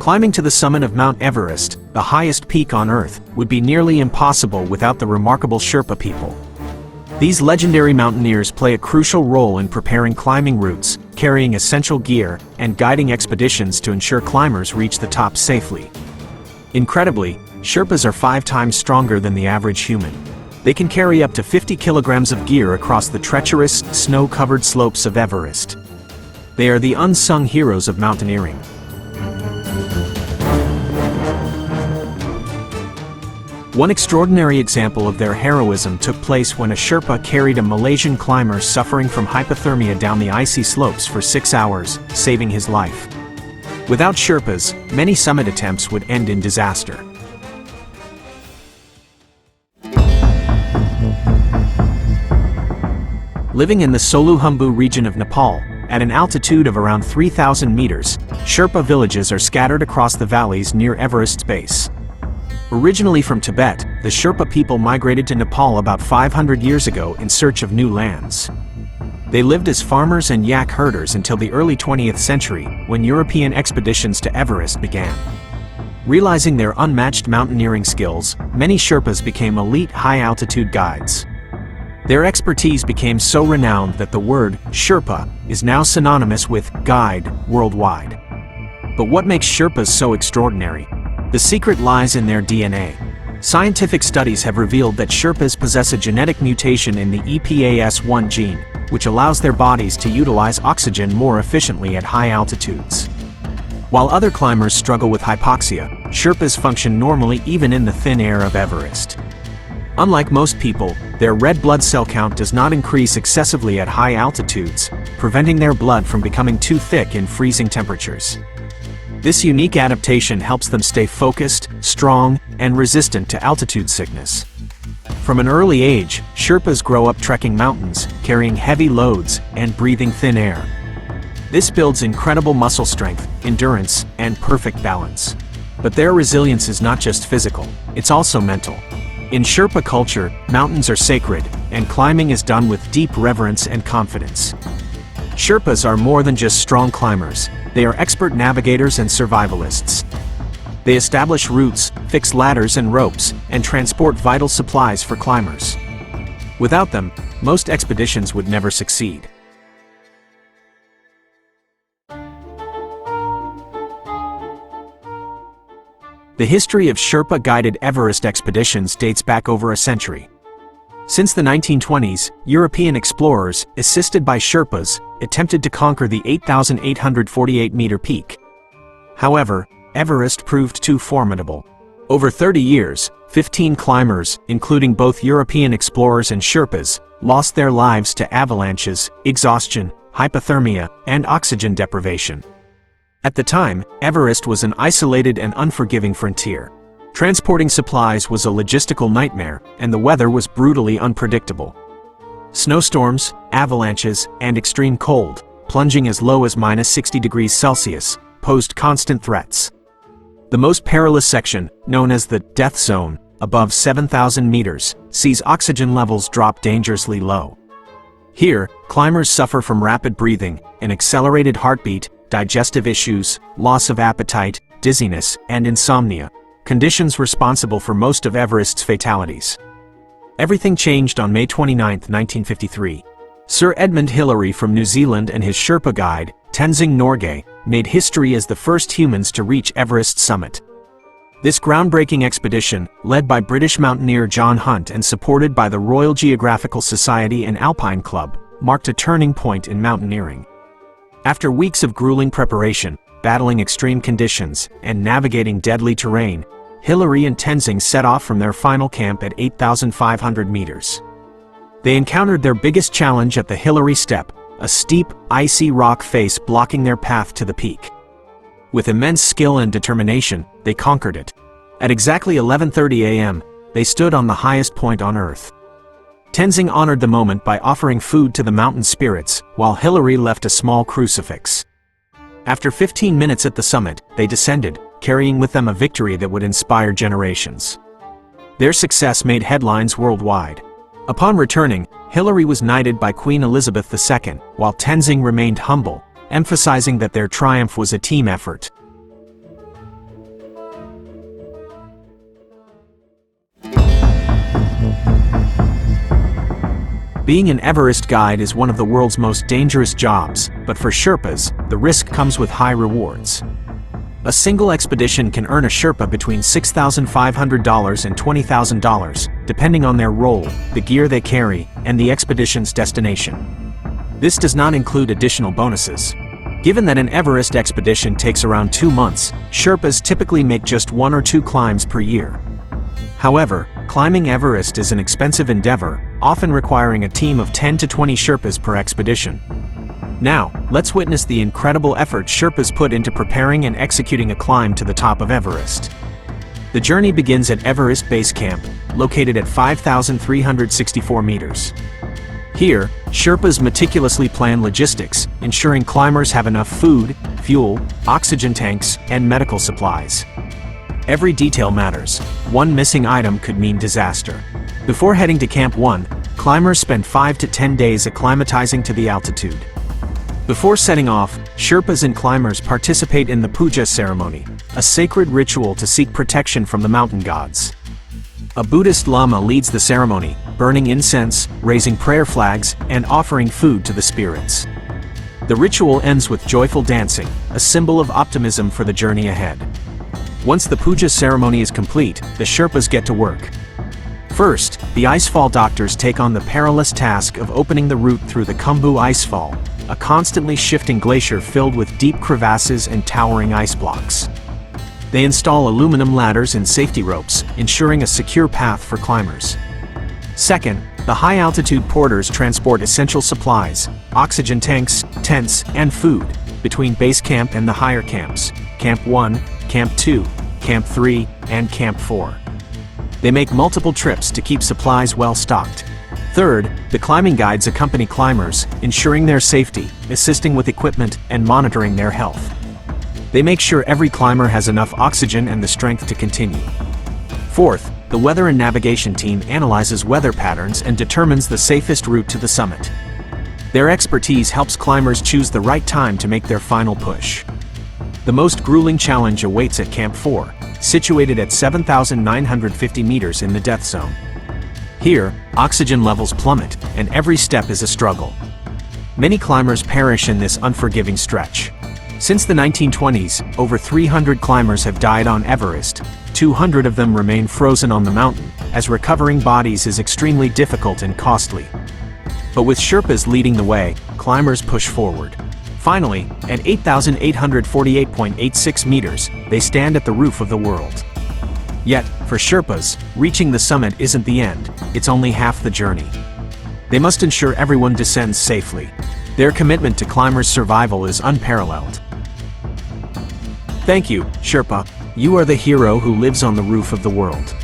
Climbing to the summit of Mount Everest, the highest peak on Earth, would be nearly impossible without the remarkable Sherpa people. These legendary mountaineers play a crucial role in preparing climbing routes, carrying essential gear, and guiding expeditions to ensure climbers reach the top safely. Incredibly, Sherpas are 5 times stronger than the average human. They can carry up to 50 kilograms of gear across the treacherous, snow-covered slopes of Everest. They are the unsung heroes of mountaineering. One extraordinary example of their heroism took place when a Sherpa carried a Malaysian climber suffering from hypothermia down the icy slopes for 6 hours, saving his life. Without Sherpas, many summit attempts would end in disaster. Living in the Solukhumbu region of Nepal, at an altitude of around 3,000 meters, Sherpa villages are scattered across the valleys near Everest's base. Originally from Tibet, the Sherpa people migrated to Nepal about 500 years ago in search of new lands. They lived as farmers and yak herders until the early 20th century, when European expeditions to Everest began. Realizing their unmatched mountaineering skills, many Sherpas became elite high-altitude guides. Their expertise became so renowned that the word Sherpa is now synonymous with guide worldwide. But what makes Sherpas so extraordinary? The secret lies in their DNA. Scientific studies have revealed that Sherpas possess a genetic mutation in the EPAS1 gene, which allows their bodies to utilize oxygen more efficiently at high altitudes. While other climbers struggle with hypoxia, Sherpas function normally even in the thin air of Everest. Unlike most people, their red blood cell count does not increase excessively at high altitudes, preventing their blood from becoming too thick in freezing temperatures. This unique adaptation helps them stay focused, strong, and resistant to altitude sickness. From an early age, Sherpas grow up trekking mountains, carrying heavy loads, and breathing thin air. This builds incredible muscle strength, endurance, and perfect balance. But their resilience is not just physical, it's also mental. In Sherpa culture, mountains are sacred, and climbing is done with deep reverence and confidence. Sherpas are more than just strong climbers, they are expert navigators and survivalists. They establish routes, fix ladders and ropes, and transport vital supplies for climbers. Without them, most expeditions would never succeed. The history of Sherpa-guided Everest expeditions dates back over a century. Since the 1920s, European explorers, assisted by Sherpas, attempted to conquer the 8,848-meter peak. However, Everest proved too formidable. Over 30 years, 15 climbers, including both European explorers and Sherpas, lost their lives to avalanches, exhaustion, hypothermia, and oxygen deprivation. At the time, Everest was an isolated and unforgiving frontier. Transporting supplies was a logistical nightmare, and the weather was brutally unpredictable. Snowstorms, avalanches, and extreme cold, plunging as low as -60 degrees Celsius, posed constant threats. The most perilous section, known as the death zone, above 7,000 meters, sees oxygen levels drop dangerously low. Here, climbers suffer from rapid breathing, an accelerated heartbeat, digestive issues, loss of appetite, dizziness, and insomnia, conditions responsible for most of Everest's fatalities. Everything changed on May 29, 1953. Sir Edmund Hillary from New Zealand and his Sherpa guide, Tenzing Norgay, made history as the first humans to reach Everest's summit. This groundbreaking expedition, led by British mountaineer John Hunt and supported by the Royal Geographical Society and Alpine Club, marked a turning point in mountaineering. After weeks of grueling preparation, battling extreme conditions, and navigating deadly terrain, Hillary and Tenzing set off from their final camp at 8,500 meters. They encountered their biggest challenge at the Hillary Step, a steep, icy rock face blocking their path to the peak. With immense skill and determination, they conquered it. At exactly 11:30 a.m., they stood on the highest point on Earth. Tenzing honored the moment by offering food to the mountain spirits, while Hillary left a small crucifix. After 15 minutes at the summit, they descended, carrying with them a victory that would inspire generations. Their success made headlines worldwide. Upon returning, Hillary was knighted by Queen Elizabeth II, while Tenzing remained humble, emphasizing that their triumph was a team effort. Being an Everest guide is one of the world's most dangerous jobs, but for Sherpas, the risk comes with high rewards. A single expedition can earn a Sherpa between $6,500 and $20,000, depending on their role, the gear they carry, and the expedition's destination. This does not include additional bonuses. Given that an Everest expedition takes around 2 months, Sherpas typically make just 1 or 2 climbs per year. However, climbing Everest is an expensive endeavor, often requiring a team of 10 to 20 Sherpas per expedition. Now, let's witness the incredible effort Sherpas put into preparing and executing a climb to the top of Everest. The journey begins at Everest Base Camp, located at 5,364 meters. Here, Sherpas meticulously plan logistics, ensuring climbers have enough food, fuel, oxygen tanks, and medical supplies. Every detail matters. One missing item could mean disaster. Before heading to Camp 1, climbers spend 5 to 10 days acclimatizing to the altitude. Before setting off, Sherpas and climbers participate in the puja ceremony, a sacred ritual to seek protection from the mountain gods. A Buddhist Lama leads the ceremony, burning incense, raising prayer flags, and offering food to the spirits. The ritual ends with joyful dancing, a symbol of optimism for the journey ahead. Once the puja ceremony is complete, the Sherpas get to work. First, the icefall doctors take on the perilous task of opening the route through the Khumbu Icefall, a constantly shifting glacier filled with deep crevasses and towering ice blocks. They install aluminum ladders and safety ropes, ensuring a secure path for climbers. Second, the high-altitude porters transport essential supplies, oxygen tanks, tents, and food, between base camp and the higher camps, Camp 1, Camp 2, Camp 3, and Camp 4. They make multiple trips to keep supplies well stocked. Third, the climbing guides accompany climbers, ensuring their safety, assisting with equipment, and monitoring their health. They make sure every climber has enough oxygen and the strength to continue. Fourth, the weather and navigation team analyzes weather patterns and determines the safest route to the summit. Their expertise helps climbers choose the right time to make their final push. The most grueling challenge awaits at Camp 4, situated at 7,950 meters in the death zone. Here, oxygen levels plummet, and every step is a struggle. Many climbers perish in this unforgiving stretch. Since the 1920s, over 300 climbers have died on Everest. 200 of them remain frozen on the mountain, as recovering bodies is extremely difficult and costly. But with Sherpas leading the way, climbers push forward. Finally, at 8,848.86 meters, they stand at the roof of the world. Yet, for Sherpas, reaching the summit isn't the end, it's only half the journey. They must ensure everyone descends safely. Their commitment to climbers' survival is unparalleled. Thank you, Sherpa. You are the hero who lives on the roof of the world.